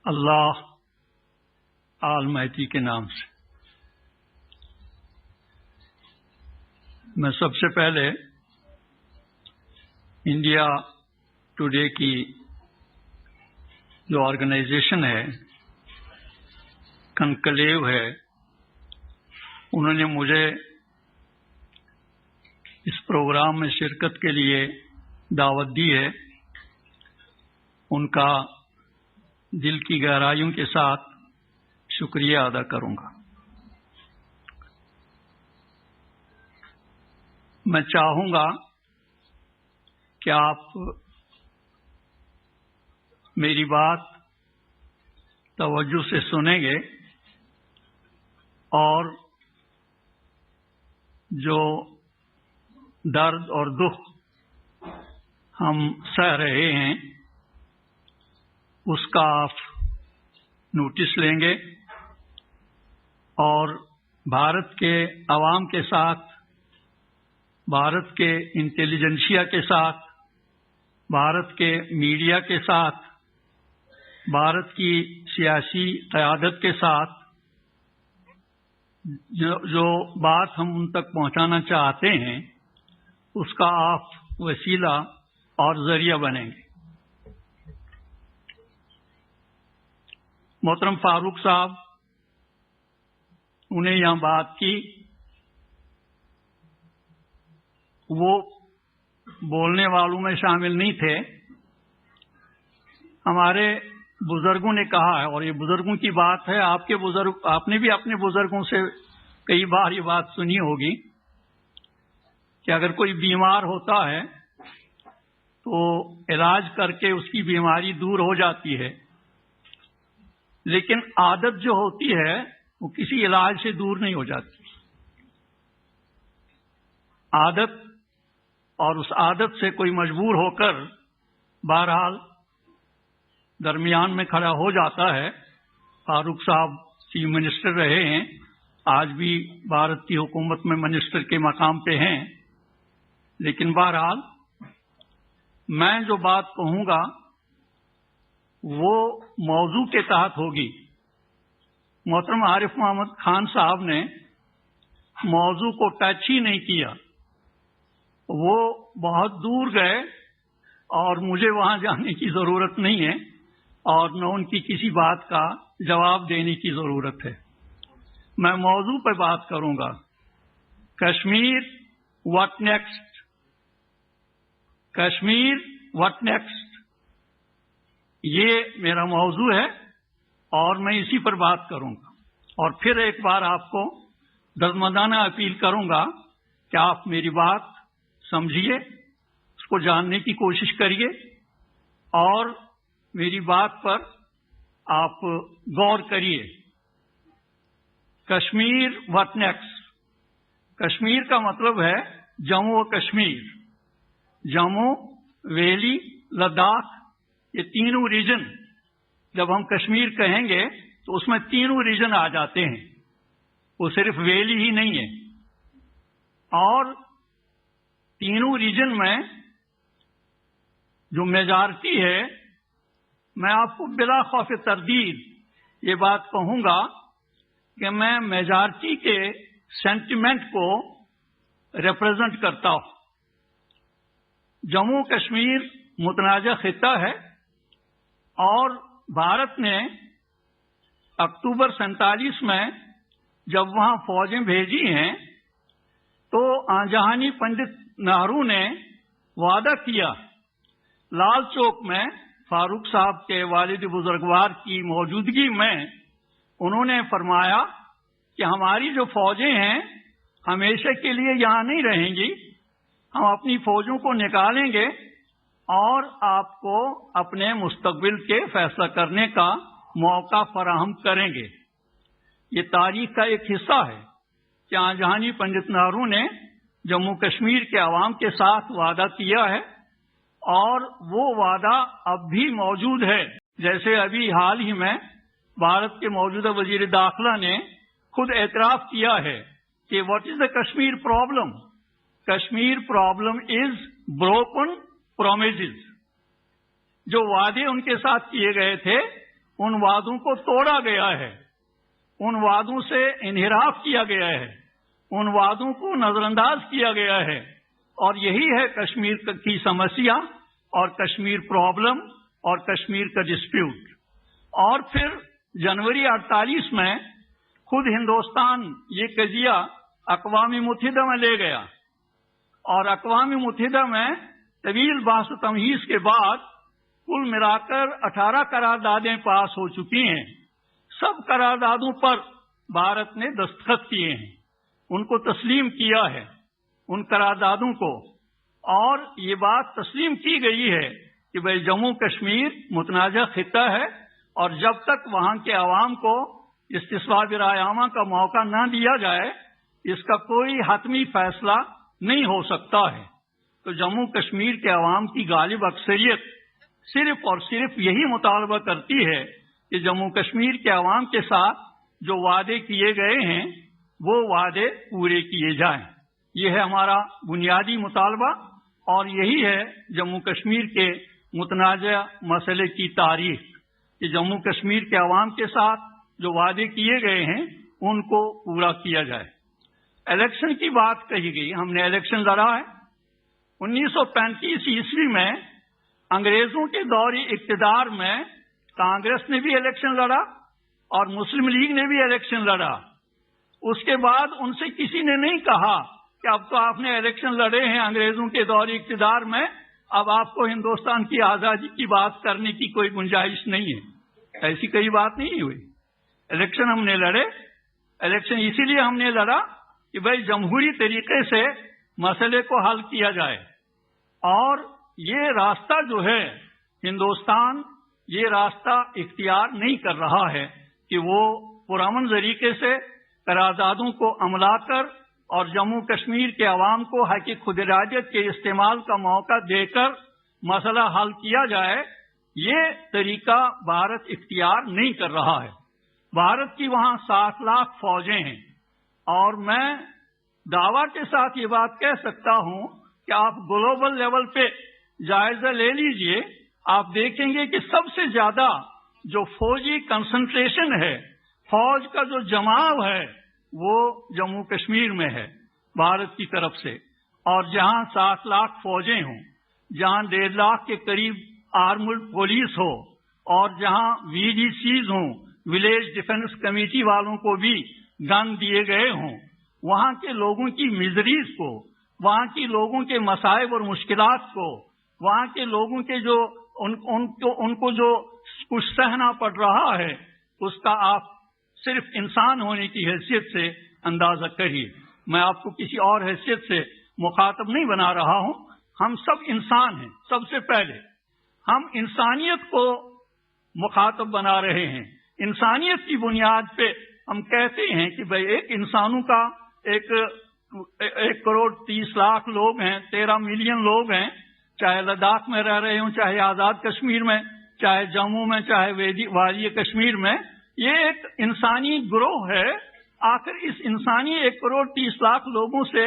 اللہ Almighty کے نام سے میں سب سے پہلے انڈیا ٹوڈے کی جو آرگنائزیشن ہے، کنکلیو ہے، انہوں نے مجھے اس پروگرام میں شرکت کے لیے دعوت دی ہے، ان کا دل کی گہرائیوں کے ساتھ شکریہ ادا کروں گا۔ میں چاہوں گا کہ آپ میری بات توجہ سے سنیں گے اور جو درد اور دکھ ہم سہ رہے ہیں اس کا آپ نوٹس لیں گے اور بھارت کے عوام کے ساتھ، بھارت کے انٹیلیجنسیا کے ساتھ، بھارت کے میڈیا کے ساتھ، بھارت کی سیاسی قیادت کے ساتھ جو بات ہم ان تک پہنچانا چاہتے ہیں اس کا آپ وسیلہ اور ذریعہ بنیں گے۔ محترم فاروق صاحب انہیں یہاں بات کی، وہ بولنے والوں میں شامل نہیں تھے۔ ہمارے بزرگوں نے کہا ہے، اور یہ بزرگوں کی بات ہے، آپ نے بھی اپنے بزرگوں سے کئی بار یہ بات سنی ہوگی کہ اگر کوئی بیمار ہوتا ہے تو علاج کر کے اس کی بیماری دور ہو جاتی ہے، لیکن عادت جو ہوتی ہے وہ کسی علاج سے دور نہیں ہو جاتی۔ عادت، اور اس عادت سے کوئی مجبور ہو کر بہرحال درمیان میں کھڑا ہو جاتا ہے۔ فاروق صاحب چیف منسٹر رہے ہیں، آج بھی بھارت کی حکومت میں منسٹر کے مقام پہ ہیں، لیکن بہرحال میں جو بات کہوں گا وہ موضوع کے تحت ہوگی۔ محترم عارف محمد خان صاحب نے موضوع کو ٹچ ہی نہیں کیا، وہ بہت دور گئے اور مجھے وہاں جانے کی ضرورت نہیں ہے اور نہ ان کی کسی بات کا جواب دینے کی ضرورت ہے۔ میں موضوع پہ بات کروں گا، Kashmir what next, Kashmir what next, یہ میرا موضوع ہے اور میں اسی پر بات کروں گا۔ اور پھر ایک بار آپ کو دردمندانہ اپیل کروں گا کہ آپ میری بات سمجھیے، اس کو جاننے کی کوشش کریے اور میری بات پر آپ غور کریے۔ کشمیر واٹ نیکسٹ، کشمیر کا مطلب ہے جموں و کشمیر، جموں، ویلی، لداخ، یہ تینوں ریجن۔ جب ہم کشمیر کہیں گے تو اس میں تینوں ریجن آ جاتے ہیں، وہ صرف ویلی ہی نہیں ہے۔ اور تینوں ریجن میں جو میجارٹی ہے، میں آپ کو بلا خوف تردید یہ بات کہوں گا کہ میں میجارٹی کے سینٹیمنٹ کو ریپرزینٹ کرتا ہوں۔ جموں کشمیر متنازع خطہ ہے اور بھارت نے اکتوبر 47 میں جب وہاں فوجیں بھیجی ہیں تو آنجہانی پنڈت نہرو نے وعدہ کیا، لال چوک میں فاروق صاحب کے والد بزرگوار کی موجودگی میں انہوں نے فرمایا کہ ہماری جو فوجیں ہیں ہمیشہ کے لیے یہاں نہیں رہیں گی، ہم اپنی فوجوں کو نکالیں گے اور آپ کو اپنے مستقبل کے فیصلہ کرنے کا موقع فراہم کریں گے۔ یہ تاریخ کا ایک حصہ ہے کہ آنجہانی پنڈت نہرو نے جموں کشمیر کے عوام کے ساتھ وعدہ کیا ہے اور وہ وعدہ اب بھی موجود ہے۔ جیسے ابھی حال ہی میں بھارت کے موجودہ وزیر داخلہ نے خود اعتراف کیا ہے کہ what is the Kashmir problem? Kashmir problem is broken promises. جو وعدے ان کے ساتھ کیے گئے تھے ان وعدوں کو توڑا گیا ہے، ان وعدوں سے انحراف کیا گیا ہے، ان وعدوں کو نظر انداز کیا گیا ہے، اور یہی ہے کشمیر کی سمسیا اور کشمیر پرابلم اور کشمیر کا ڈسپیوٹ۔ اور پھر جنوری 48 میں خود ہندوستان یہ قضیہ اقوام متحدہ میں لے گیا، اور اقوام متحدہ میں طویل بحث و تمہیز کے بعد کل ملا کر 18 قراردادیں پاس ہو چکی ہیں۔ سب قراردادوں پر بھارت نے دستخط کیے ہیں، ان کو تسلیم کیا ہے، ان قراردادوں کو، اور یہ بات تسلیم کی گئی ہے کہ بھئی جموں کشمیر متنازع خطہ ہے، اور جب تک وہاں کے عوام کو استصواب رائے عامہ کا موقع نہ دیا جائے اس کا کوئی حتمی فیصلہ نہیں ہو سکتا ہے۔ تو جموں کشمیر کے عوام کی غالب اکثریت صرف اور صرف یہی مطالبہ کرتی ہے کہ جموں کشمیر کے عوام کے ساتھ جو وعدے کیے گئے ہیں وہ وعدے پورے کیے جائیں۔ یہ ہے ہمارا بنیادی مطالبہ، اور یہی ہے جموں کشمیر کے متنازع مسئلے کی تاریخ، کہ جموں کشمیر کے عوام کے ساتھ جو وعدے کیے گئے ہیں ان کو پورا کیا جائے۔ الیکشن کی بات کہی گئی، ہم نے الیکشن لڑا ہے۔ 1935 عیسوی میں انگریزوں کے دور اقتدار میں کانگریس نے بھی الیکشن لڑا اور مسلم لیگ نے بھی الیکشن لڑا۔ اس کے بعد ان سے کسی نے نہیں کہا کہ اب تو آپ نے الیکشن لڑے ہیں انگریزوں کے دور اقتدار میں، اب آپ کو ہندوستان کی آزادی کی بات کرنے کی کوئی گنجائش نہیں ہے۔ ایسی کوئی بات نہیں ہوئی۔ الیکشن ہم نے لڑے، الیکشن اسی لیے ہم نے لڑا کہ بھئی جمہوری طریقے سے مسئلے کو حل کیا جائے، اور یہ راستہ جو ہے ہندوستان یہ راستہ اختیار نہیں کر رہا ہے کہ وہ پرامن طریقے سے قراردادوں کو عملا کر اور جموں کشمیر کے عوام کو حق خود ارادیت کے استعمال کا موقع دے کر مسئلہ حل کیا جائے۔ یہ طریقہ بھارت اختیار نہیں کر رہا ہے۔ بھارت کی وہاں 7 لاکھ فوجیں ہیں، اور میں دعویٰ کے ساتھ یہ بات کہہ سکتا ہوں کہ آپ گلوبل لیول پہ جائزہ لے لیجئے، آپ دیکھیں گے کہ سب سے زیادہ جو فوجی کنسنٹریشن ہے، فوج کا جو جماؤ ہے، وہ جموں کشمیر میں ہے بھارت کی طرف سے۔ اور جہاں 7 لاکھ فوجیں ہوں، جہاں 1.5 لاکھ کے قریب آرمڈ پولیس ہو، اور جہاں VDCs ہوں، ولیج ڈیفنس کمیٹی والوں کو بھی گن دیے گئے ہوں، وہاں کے لوگوں کی مزریز کو، وہاں کے لوگوں کے مصائب اور مشکلات کو، وہاں کے لوگوں کے جو ان کو جو کچھ سہنا پڑ رہا ہے، اس کا آپ صرف انسان ہونے کی حیثیت سے اندازہ کریے۔ میں آپ کو کسی اور حیثیت سے مخاطب نہیں بنا رہا ہوں، ہم سب انسان ہیں۔ سب سے پہلے ہم انسانیت کو مخاطب بنا رہے ہیں۔ انسانیت کی بنیاد پہ ہم کہتے ہیں کہ بھئی ایک انسانوں کا 1 کروڑ 30 لاکھ لوگ ہیں، 13 ملین لوگ ہیں، چاہے لداخ میں رہ رہے ہوں، چاہے آزاد کشمیر میں، چاہے جموں میں، چاہے وادی کشمیر میں، یہ ایک انسانی گروہ ہے۔ آخر اس انسانی 1 کروڑ 30 لاکھ لوگوں سے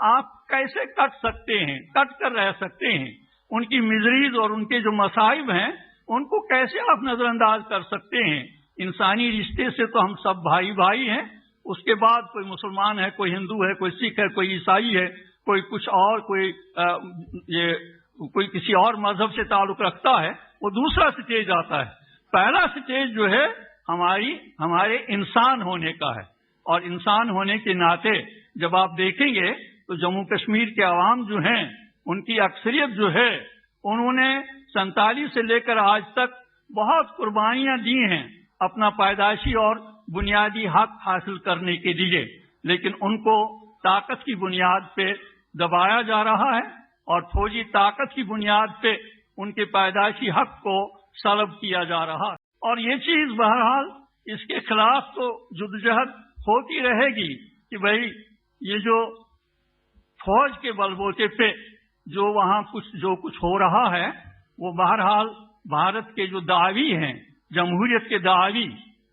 آپ کیسے کٹ سکتے ہیں، کٹ کر رہ سکتے ہیں؟ ان کی مزریز اور ان کے جو مصائب ہیں ان کو کیسے آپ نظر انداز کر سکتے ہیں؟ انسانی رشتے سے تو ہم سب بھائی بھائی ہیں۔ اس کے بعد کوئی مسلمان ہے، کوئی ہندو ہے، کوئی سکھ ہے، کوئی عیسائی ہے، کوئی کچھ اور، کوئی کسی اور مذہب سے تعلق رکھتا ہے، وہ دوسرا سٹیج آتا ہے۔ پہلا سٹیج جو ہے ہمارے انسان ہونے کا ہے، اور انسان ہونے کے ناطے جب آپ دیکھیں گے تو جموں کشمیر کے عوام جو ہیں ان کی اکثریت جو ہے انہوں نے 47 سے لے کر آج تک بہت قربانیاں دی ہیں اپنا پیدائشی اور بنیادی حق حاصل کرنے کے لیے، لیکن ان کو طاقت کی بنیاد پہ دبایا جا رہا ہے، اور فوجی طاقت کی بنیاد پہ ان کے پیدائشی حق کو سلب کیا جا رہا ہے۔ اور یہ چیز بہرحال اس کے خلاف تو جدوجہد ہوتی رہے گی کہ بھئی یہ جو فوج کے بلبوتے پہ جو وہاں جو کچھ ہو رہا ہے وہ بہرحال بھارت کے جو دعوی ہیں، جمہوریت کے دعوی،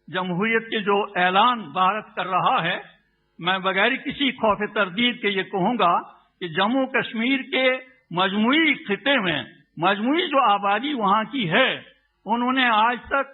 جمہوریت کے جو اعلان بھارت کر رہا ہے، میں بغیر کسی خوف تردید کے یہ کہوں گا کہ جموں کشمیر کے مجموعی خطے میں مجموعی جو آبادی وہاں کی ہے، انہوں نے آج تک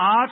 8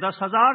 10,000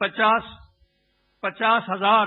50,000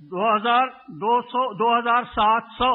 2,700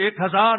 1,000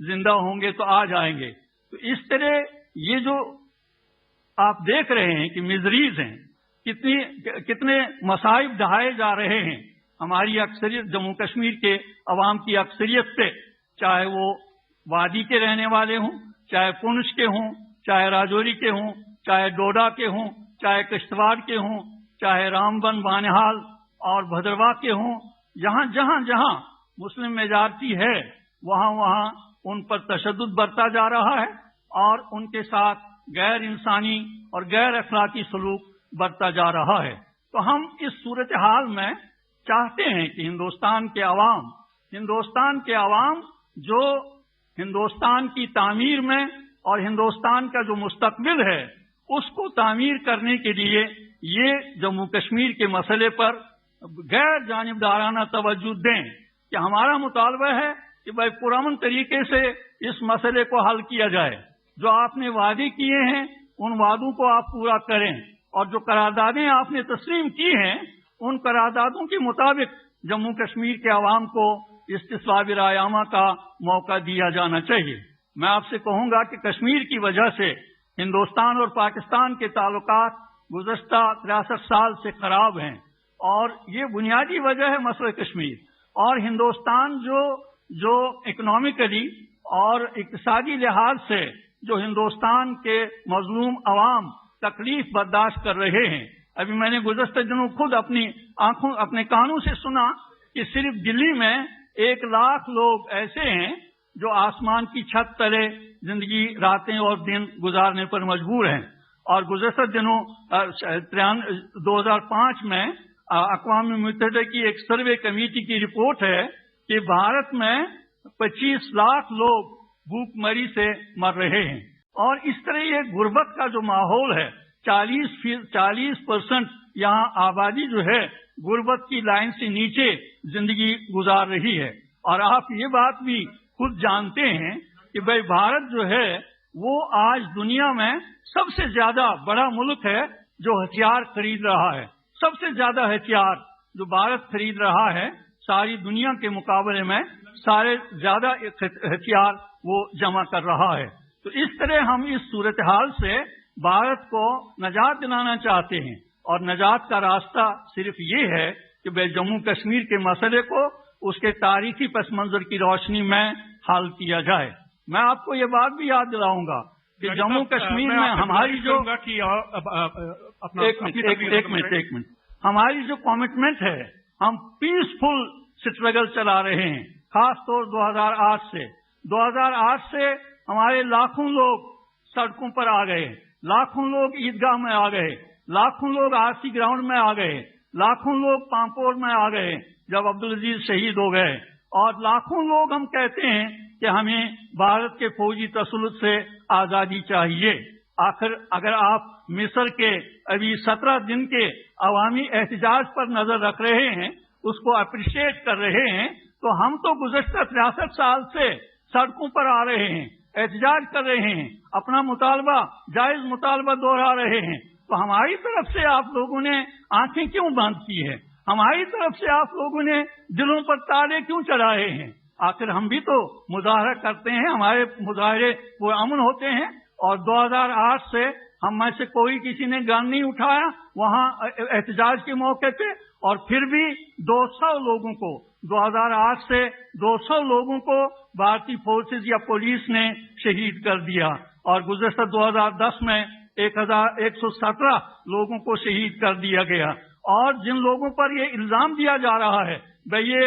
زندہ ہوں گے تو آ جائیں گے۔ تو اس طرح یہ جو آپ دیکھ رہے ہیں کہ میزریز ہیں، کتنے مصائب ڈھائے جا رہے ہیں ہماری اکثریت، جموں کشمیر کے عوام کی اکثریت پہ، چاہے وہ وادی کے رہنے والے ہوں، چاہے پونچھ کے ہوں، چاہے راجوری کے ہوں، چاہے ڈوڈا کے ہوں، چاہے کشتواڑ کے ہوں، چاہے رام بن، بانہال اور بھدرواہ کے ہوں، جہاں مسلم میجارٹی ہے وہاں ان پر تشدد برتا جا رہا ہے اور ان کے ساتھ غیر انسانی اور غیر اخلاقی سلوک برتا جا رہا ہے۔ تو ہم اس صورتحال میں چاہتے ہیں کہ ہندوستان کے عوام جو ہندوستان کی تعمیر میں اور ہندوستان کا جو مستقبل ہے اس کو تعمیر کرنے کے لیے یہ جموں کشمیر کے مسئلے پر غیر جانبدارانہ توجہ دیں کہ ہمارا مطالبہ ہے کہ بھائی پرامن طریقے سے اس مسئلے کو حل کیا جائے۔ جو آپ نے وعدے کیے ہیں ان وعدوں کو آپ پورا کریں، اور جو قراردادیں آپ نے تسلیم کی ہیں ان قراردادوں کے مطابق جموں کشمیر کے عوام کو استصواب رائے عامہ کا موقع دیا جانا چاہیے۔ میں آپ سے کہوں گا کہ کشمیر کی وجہ سے ہندوستان اور پاکستان کے تعلقات گزشتہ 63 سال سے خراب ہیں، اور یہ بنیادی وجہ ہے مسئلہ کشمیر۔ اور ہندوستان جو اکنامکلی اور اقتصادی لحاظ سے جو ہندوستان کے مظلوم عوام تکلیف برداشت کر رہے ہیں، ابھی میں نے گزشتہ دنوں خود اپنے کانوں سے سنا کہ صرف دلی میں 1 لاکھ لوگ ایسے ہیں جو آسمان کی چھت تلے زندگی راتیں اور دن گزارنے پر مجبور ہیں۔ اور گزشتہ دنوں 2005 میں اقوام متحدہ کی ایک سروے کمیٹی کی رپورٹ ہے کہ بھارت میں 25 لاکھ لوگ بھوک مری سے مر رہے ہیں، اور اس طرح یہ غربت کا جو ماحول ہے، 40% یہاں آبادی جو ہے غربت کی لائن سے نیچے زندگی گزار رہی ہے۔ اور آپ یہ بات بھی خود جانتے ہیں کہ بھائی بھارت جو ہے وہ آج دنیا میں سب سے زیادہ بڑا ملک ہے جو ہتھیار خرید رہا ہے۔ سب سے زیادہ ہتھیار جو بھارت خرید رہا ہے ساری دنیا کے مقابلے میں، سارے زیادہ ہتھیار وہ جمع کر رہا ہے۔ تو اس طرح ہم اس صورتحال سے بھارت کو نجات دلانا چاہتے ہیں، اور نجات کا راستہ صرف یہ ہے کہ بھائی جموں کشمیر کے مسئلے کو اس کے تاریخی پس منظر کی روشنی میں حل کیا جائے۔ میں آپ کو یہ بات بھی یاد دلاؤں گا کہ جموں کشمیر میں ہماری جو ایک منٹ ہماری جو کمٹمنٹ ہے، ہم پیسفل سٹرگل چلا رہے ہیں، خاص طور 2008 سے ہمارے لاکھوں لوگ سڑکوں پر آ گئے، لاکھوں لوگ عیدگاہ میں آ گئے، لاکھوں لوگ آرسی گراؤنڈ میں آ گئے، لاکھوں لوگ پامپور میں آ گئے جب عبدالعزیز شہید ہو گئے، اور لاکھوں لوگ ہم کہتے ہیں کہ ہمیں بھارت کے فوجی تسلط سے آزادی چاہیے۔ آخر اگر آپ مصر کے ابھی 17 دن کے عوامی احتجاج پر نظر رکھ رہے ہیں، اس کو اپریشیٹ کر رہے ہیں، تو ہم تو گزشتہ 63 سال سے سڑکوں پر آ رہے ہیں، احتجاج کر رہے ہیں، اپنا مطالبہ، جائز مطالبہ دوہرا رہے ہیں۔ تو ہماری طرف سے آپ لوگوں نے آنکھیں کیوں بند کی ہے؟ ہماری طرف سے آپ لوگوں نے دلوں پر تالے کیوں چڑھائے ہیں؟ آخر ہم بھی تو مظاہرہ کرتے ہیں، ہمارے مظاہرے وہ امن ہوتے ہیں، اور 2008 سے ہم میں سے کوئی کسی نے گن نہیں اٹھایا وہاں احتجاج کے موقع پہ، اور پھر بھی 200 لوگوں کو 2008 سے 200 لوگوں کو بھارتی فورسز یا پولیس نے شہید کر دیا، اور گزشتہ 2010 میں 1117 لوگوں کو شہید کر دیا گیا۔ اور جن لوگوں پر یہ الزام دیا جا رہا ہے بھئی یہ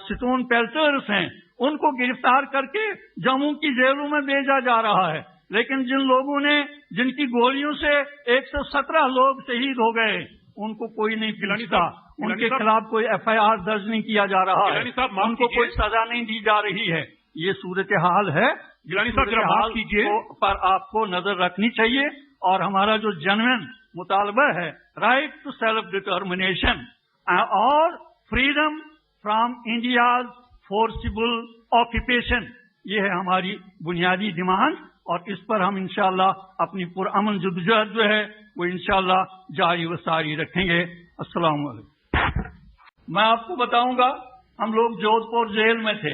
سٹون پیلٹرز ہیں، ان کو گرفتار کر کے جموں کی جیلوں میں بھیجا جا رہا ہے، لیکن جن لوگوں نے جن کی گولیوں سے 117 لوگ شہید ہو گئے ان کو کوئی نہیں پوچھتا، ان کے خلاف کوئی FIR درج نہیں کیا جا رہا ہے، ان کو کوئی سزا نہیں دی جا رہی ہے۔ یہ صورتحال ہے، صورتحال پر آپ کو نظر رکھنی چاہیے، اور ہمارا جو جنوین مطالبہ ہے رائٹ ٹو سیلف ڈٹرمنیشن اور freedom from India's foreseeable occupation, یہ ہے ہماری بنیادی ڈیمانڈ، اور اس پر ہم انشاءاللہ اپنی پرامن جدوجہد جو ہے وہ انشاءاللہ جاری و ساری رکھیں گے۔ السلام علیکم۔ میں آپ کو بتاؤں گا، ہم لوگ جودھ پور جیل میں تھے،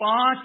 5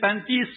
35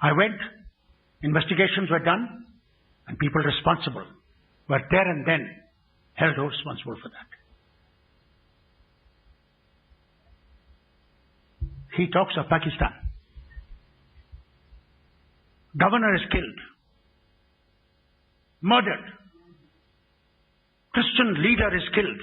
I went, investigations were done, and people responsible were there and then held responsible for that. He talks of Pakistan. Governor is killed, murdered. Christian leader is killed.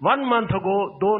1 month ago 2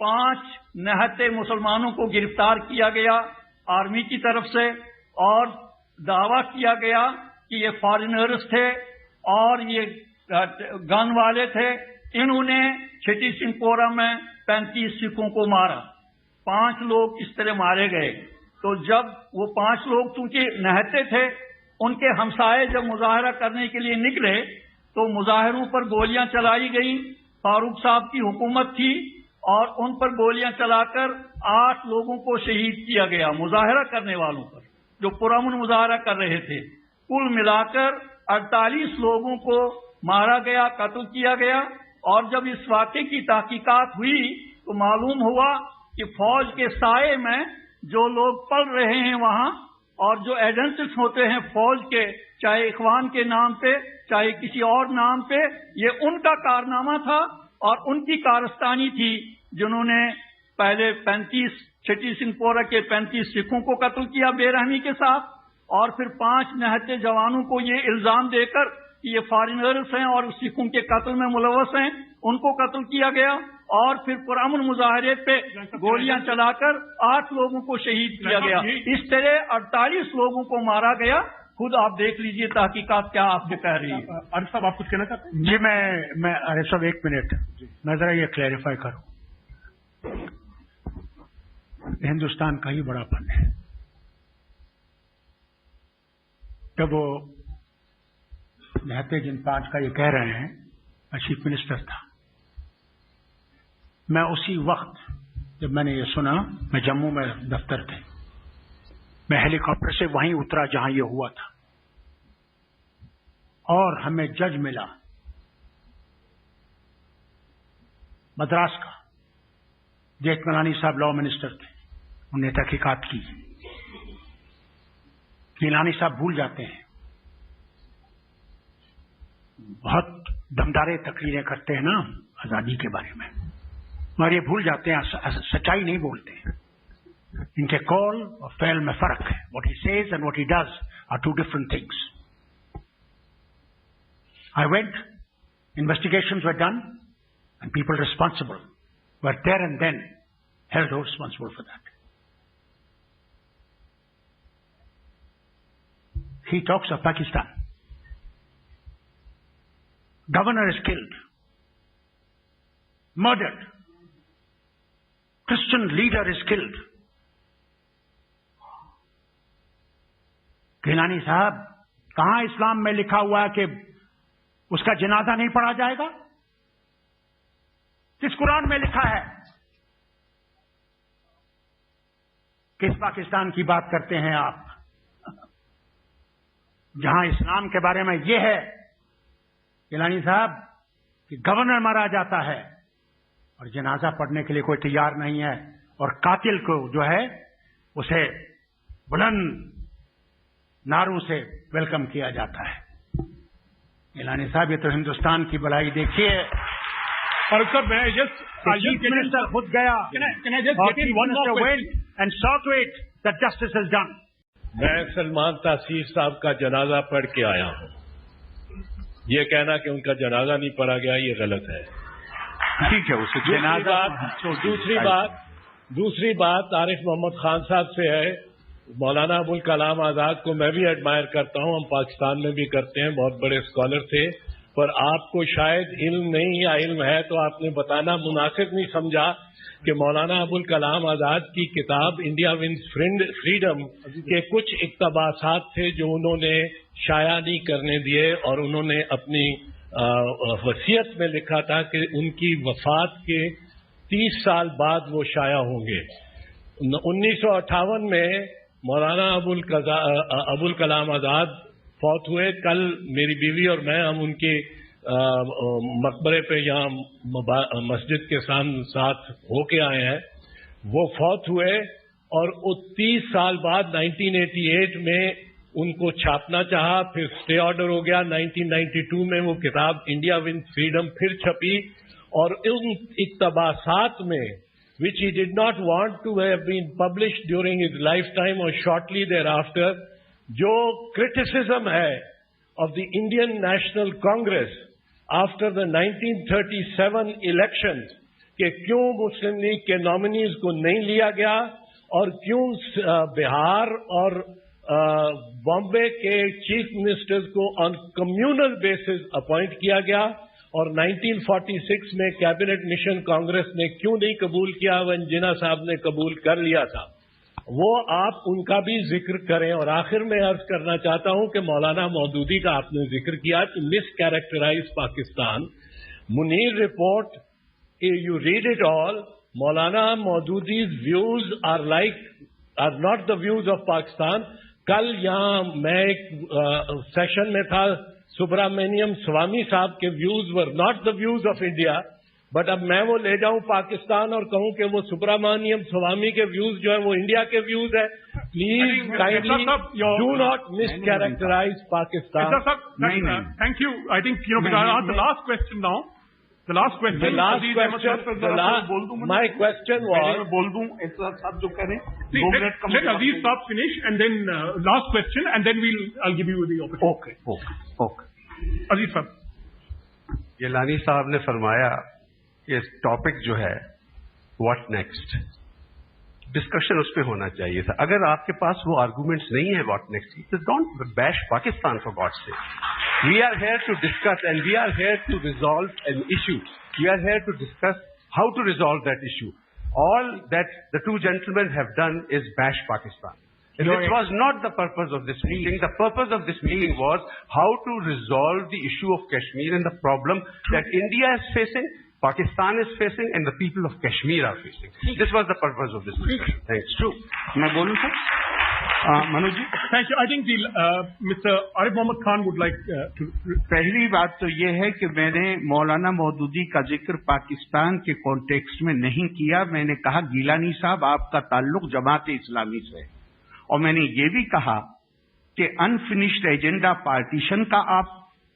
5 نہتے مسلمانوں کو گرفتار کیا گیا army کی طرف سے، اور دعویٰ کیا گیا کہ یہ فارینرز تھے اور یہ گن والے تھے. انہوں نے چھٹی سنگھ پورہ میں 35 سکھوں کو مارا. 5 لوگ اس طرح مارے گئے. تو جب وہ 5 لوگ چونکہ نہتے تھے، ان کے ہمسائے جب مظاہرہ کرنے کے لیے نکلے تو مظاہروں پر گولیاں چلائی گئیں. فاروق صاحب کی حکومت تھی اور ان پر گولیاں چلا کر 8 لوگوں کو شہید کیا گیا، مظاہرہ کرنے والوں پر جو پرامن مظاہرہ کر رہے تھے. کل ملا کر 48 لوگوں کو مارا گیا، قتل کیا گیا. اور جب اس واقعے کی تحقیقات ہوئی تو معلوم ہوا کہ فوج کے سائے میں جو لوگ پڑھ رہے ہیں وہاں، اور جو ایجنٹس ہوتے ہیں فوج کے، چاہے اخوان کے نام پہ چاہے کسی اور نام پہ، یہ ان کا کارنامہ تھا اور ان کی کارستانی تھی جنہوں نے پہلے 35 چھٹی سنگھ پورہ کے 35 سکھوں کو قتل کیا بے رحمی کے ساتھ، اور پھر 5 نہتے جوانوں کو یہ الزام دے کر کہ یہ فارینرز ہیں اور سکھوں کے قتل میں ملوث ہیں، ان کو قتل کیا گیا. اور پھر پرامن مظاہرے پہ گولیاں چلا کر 8 لوگوں کو شہید کیا گیا. اس طرح 48 لوگوں کو مارا گیا. خود آپ دیکھ لیجئے تحقیقات کیا آپ کو کہہ رہی ہے. عارف صاحب آپ کچھ کہنا چاہتے ہیں؟ جی میں عارف صاحب 1 منٹ میں ذرا یہ کلیریفائی کروں. ہندوستان کا ہی بڑا فن ہے. جب وہ نہتے جن 5 کا یہ کہہ رہے ہیں، میں چیف منسٹر تھا. میں اسی وقت جب میں نے یہ سنا، میں جموں میں دفتر تھے، میں ہیلی کاپٹر سے وہیں اترا جہاں یہ ہوا تھا، اور ہمیں جج ملا مدراس کا. جیٹملانی صاحب لاء منسٹر تھے، انہوں نے تحقیقات کی. گیلانی صاحب بھول جاتے ہیں، بہت دمدارے تقریریں کرتے ہیں نا آزادی کے بارے میں، اور یہ بھول جاتے ہیں، سچائی نہیں بولتے ہیں. ان کے کال اور فعل میں فرق ہے. What he says and what he does are 2 different things. I went, investigations were done, and people responsible were there and then held responsible for that. He talks of Pakistan. Governor is killed, murdered. Christian leader is killed. Gilani صاحب، کہاں اسلام میں لکھا ہوا ہے کہ اس کا جنازہ نہیں پڑھا جائے گا؟ کس قرآن میں لکھا ہے؟ کس پاکستان کی بات کرتے ہیں آپ، جہاں اسلام کے بارے میں یہ ہے گیلانی صاحب کہ گورنر مارا جاتا ہے اور جنازہ پڑھنے کے لیے کوئی تیار نہیں ہے، اور قاتل کو جو ہے اسے بلند نعروں سے ویلکم کیا جاتا ہے. گیلانی صاحب، یہ تو ہندوستان کی بلائی دیکھیے. اور سر میں چیف منسٹر خود گیا and saw to it that justice is done. میں سلمان تاثیر صاحب کا جنازہ پڑھ کے آیا ہوں. یہ کہنا کہ ان کا جنازہ نہیں پڑھا گیا یہ غلط ہے. ٹھیک ہے، اسے جنازہ. دوسری بات عارف محمد خان صاحب سے ہے. مولانا ابوالکلام آزاد کو میں بھی ایڈمائر کرتا ہوں، ہم پاکستان میں بھی کرتے ہیں، بہت بڑے اسکالر تھے. پر آپ کو شاید علم نہیں یا علم ہے تو آپ نے بتانا مناسب نہیں سمجھا کہ مولانا ابوالکلام آزاد کی کتاب انڈیا ونز فریڈم کے کچھ اقتباسات تھے جو انہوں نے شائع نہیں کرنے دیے، اور انہوں نے اپنی وصیت میں لکھا تھا کہ ان کی وفات کے 30 سال بعد وہ شائع ہوں گے. 1958 میں مولانا ابوالکلام آزاد فوت ہوئے. کل میری بیوی اور میں ہم ان کے مقبرے پہ یہاں مسجد کے ساتھ ہو کے آئے ہیں. وہ فوت ہوئے اور 30 سال بعد 1988 میں ان کو چھاپنا چاہا، پھر اسٹے آرڈر ہو گیا. 1992 میں وہ کتاب انڈیا ونز فریڈم پھر چھپی، اور ان اقتباسات میں which he did not want to have been published during his lifetime or shortly thereafter, جو criticism ہے of the Indian National Congress after the 1937 elections کہ کیوں مسلم لیگ کے نامنیز کو نہیں لیا گیا اور کیوں بہار اور بامبے کے چیف منسٹرز کو آن کمیونل بیسس اپوائنٹ کیا گیا، اور 1946 میں کیبنٹ مشن کانگریس نے کیوں نہیں قبول کیا when جناح صاحب نے قبول کر لیا تھا، وہ آپ ان کا بھی ذکر کریں۔ اور آخر میں عرض کرنا چاہتا ہوں کہ مولانا مودودی کا آپ نے ذکر کیا کہ مس characterized Pakistan. Munir report, you read it all, Maulana Maududi's views are not the views of Pakistan. کل یہاں میں ایک سیشن میں تھا، سبرامنیم سوامی صاحب کے views were not the views of India, but اب میں وہ لے جاؤں پاکستان اور کہوں کہ وہ سبرامنیم سوامی کے ویوز جو ہیں وہ انڈیا کے ویوز ہیں۔ Please kindly do not miss characterized Pakistan. Thank you. I think, because I asked the last question now. The last question. My question was. بول دوں صاحب جو کریں. Let Aziz Saab finish and then last question and then I'll give you the opportunity. Okay. Aziz Saab. Gilani صاحب نے فرمایا کہ topic جو ہے واٹ نیکسٹ، ڈسکشن اس پہ ہونا چاہیے تھا۔ اگر آپ کے پاس وہ آرگومنٹس نہیں ہے what next, don't bash Pakistan for God sake. We are here to discuss and we are here to resolve an issue. We are here to discuss how to resolve that issue. All that the two gentlemen have done is bash Pakistan. This was not the purpose of this meeting. The purpose of this meeting was how to resolve the issue of Kashmir and the problem that India is facing, Pakistan is facing, and the people of Kashmir are facing. This was the purpose of this discussion. Thanks. True. میں بولوں سر؟ منوج جی، Thank you. I think Mr. Arif Mohammad Khan would like to. پہلی بات تو یہ ہے کہ میں نے مولانا مودودی کا ذکر پاکستان کے کانٹیکسٹ میں نہیں کیا۔ میں نے کہا گیلانی صاحب آپ کا تعلق جماعت اسلامی سے ہے، اور میں نے یہ بھی کہا کہ انفینشڈ ایجنڈا پارٹیشن کا آپ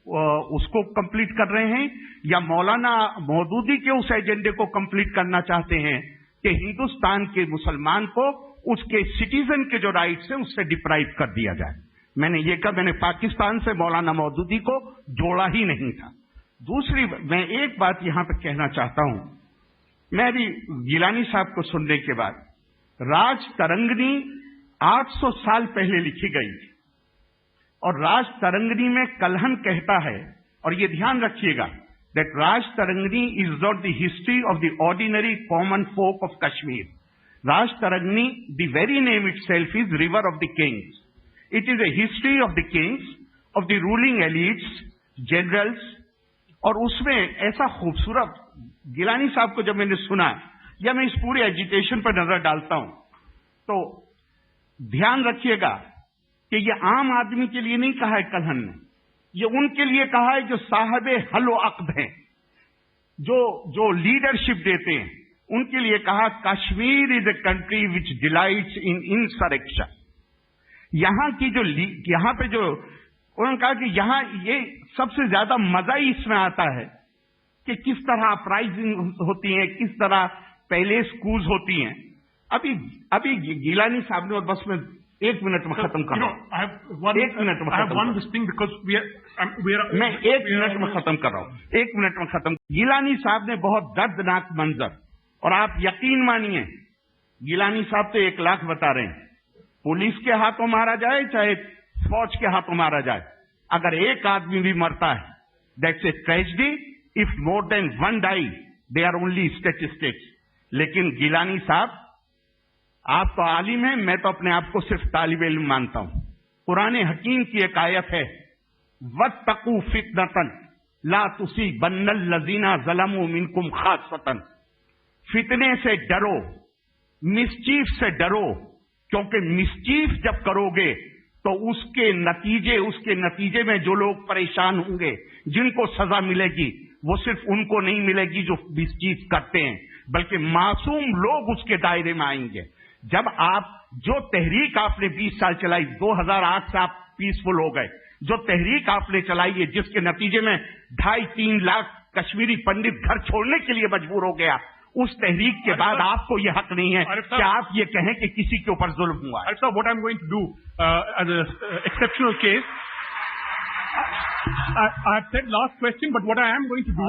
اس کو کمپلیٹ کر رہے ہیں، یا مولانا مودودی کے اس ایجنڈے کو کمپلیٹ کرنا چاہتے ہیں کہ ہندوستان کے مسلمان کو اس کے سٹیزن کے جو رائٹس ہیں اس سے ڈپرائیو کر دیا جائے۔ میں نے یہ کہا، میں نے پاکستان سے مولانا مودودی کو جوڑا ہی نہیں تھا۔ دوسری میں ایک بات یہاں پہ کہنا چاہتا ہوں، میں بھی گیلانی صاحب کو سننے کے بعد، راج ترنگنی 800 سال پہلے لکھی گئی تھی، اور راج ترنگنی میں کلہن کہتا ہے، اور یہ دھیان رکھیے گا، that Raj Tarangani is not the history of the ordinary common folk of Kashmir. Raj Tarangani, the very name itself is River of the Kings. It is a history of the kings, of the ruling elites, generals, اور اس میں ایسا خوبصورت گیلانی صاحب کو جب میں نے سنا، یا میں اس پورے ایجیٹیشن پر نظر ڈالتا ہوں، تو دھیان رکھیے گا کہ یہ عام آدمی کے لیے نہیں کہا ہے کلہن نے، یہ ان کے لیے کہا ہے جو صاحب حل و عقد ہیں، جو لیڈرشپ دیتے ہیں، ان کے لیے کہا کشمیر از اے کنٹری وچ ڈیلائٹس ان انسریکشن۔ یہاں پہ جو انہوں نے کہا کہ یہاں یہ سب سے زیادہ مزہ ہی اس میں آتا ہے کہ کس طرح اپرائزنگ ہوتی ہیں، کس طرح پہلے سکولز ہوتی ہیں۔ ابھی گیلانی صاحب نے، اور بس میں 1 منٹ میں ختم کر رہا ہوں، 1 منٹ میں ختم کر رہا ہوں، 1 منٹ میں ختم۔ گیلانی صاحب نے بہت دردناک منظر، اور آپ یقین مانیے گیلانی صاحب تو 1 لاکھ بتا رہے ہیں، پولیس کے ہاتھوں مارا جائے چاہے فوج کے ہاتھوں مارا جائے، اگر ایک آدمی بھی مرتا ہے that's a tragedy, if more than 1 die they are only statistics. لیکن گیلانی صاحب، آپ تو عالم ہیں، میں تو اپنے آپ کو صرف طالب علم مانتا ہوں۔ قرآن حکیم کی ایک آیت ہے، وَاتَّقُوا فِتْنَةً لَا تُصِيبَنَّ الَّذِينَ ظَلَمُوا مِنكُمْ خَاصَّةً۔ فتنے سے ڈرو، مسچیف سے ڈرو، کیونکہ مسچیف جب کرو گے تو اس کے نتیجے میں جو لوگ پریشان ہوں گے، جن کو سزا ملے گی، وہ صرف ان کو نہیں ملے گی جو مسچیف کرتے ہیں، بلکہ معصوم لوگ اس کے دائرے میں آئیں گے۔ جب جو تحریک آپ نے 20 سال چلائی، 2008 سے آپ پیسفل ہو گئے، جو تحریک آپ نے چلائی ہے جس کے نتیجے میں 2.5-3 لاکھ کشمیری پنڈت گھر چھوڑنے کے لیے مجبور ہو گیا، اس تحریک کے بعد آپ کو یہ حق نہیں ہے کہ آپ یہ کہیں کہ کسی کے اوپر ظلم ہوا ہے۔ What I'm going to do as an exceptional case, I have said last question, but what I am going to do.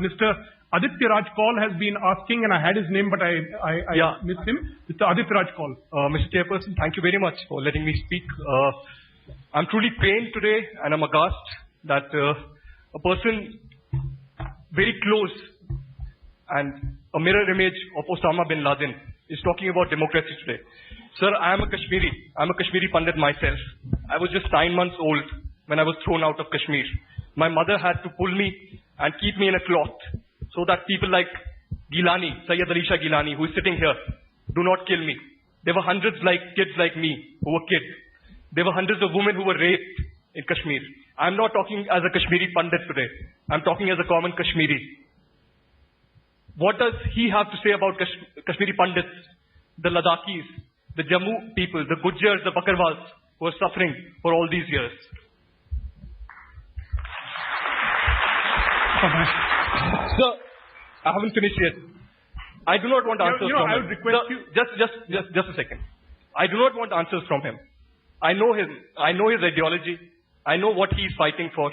Mr. Aditya Raj Kaul has been asking, and I had his name, but I missed him. Mr. Aditya Raj Kaul. Mr. Chairperson, thank you very much for letting me speak. I'm truly pained today, and I'm aghast that a person very close and a mirror image of Osama bin Laden is talking about democracy today. Sir, I am a Kashmiri. I'm a Kashmiri Pandit myself. I was just 9 months old when I was thrown out of Kashmir. My mother had to pull me and keep me in a cloth so that people like Gilani, Sayyid Ali Shah Gilani, who is sitting here, do not kill me. There were hundreds like kids like me who were killed. There were hundreds of women who were raped in Kashmir. I'm not talking as a Kashmiri Pandit today. I'm talking as a common Kashmiri. What does he have to say about Kashmiri Pandits, the Ladakhis, the Jammu people, the Gujjars, the Bakarwals, who are suffering for all these years? Sir, I haven't finished yet. I do not want answers from him. I would request you. Just a second. I do not want answers from him. I know him. I know his ideology. I know what he is fighting for.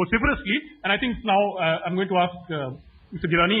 vociferously, and I think now I'm going to ask Mr. Gilani.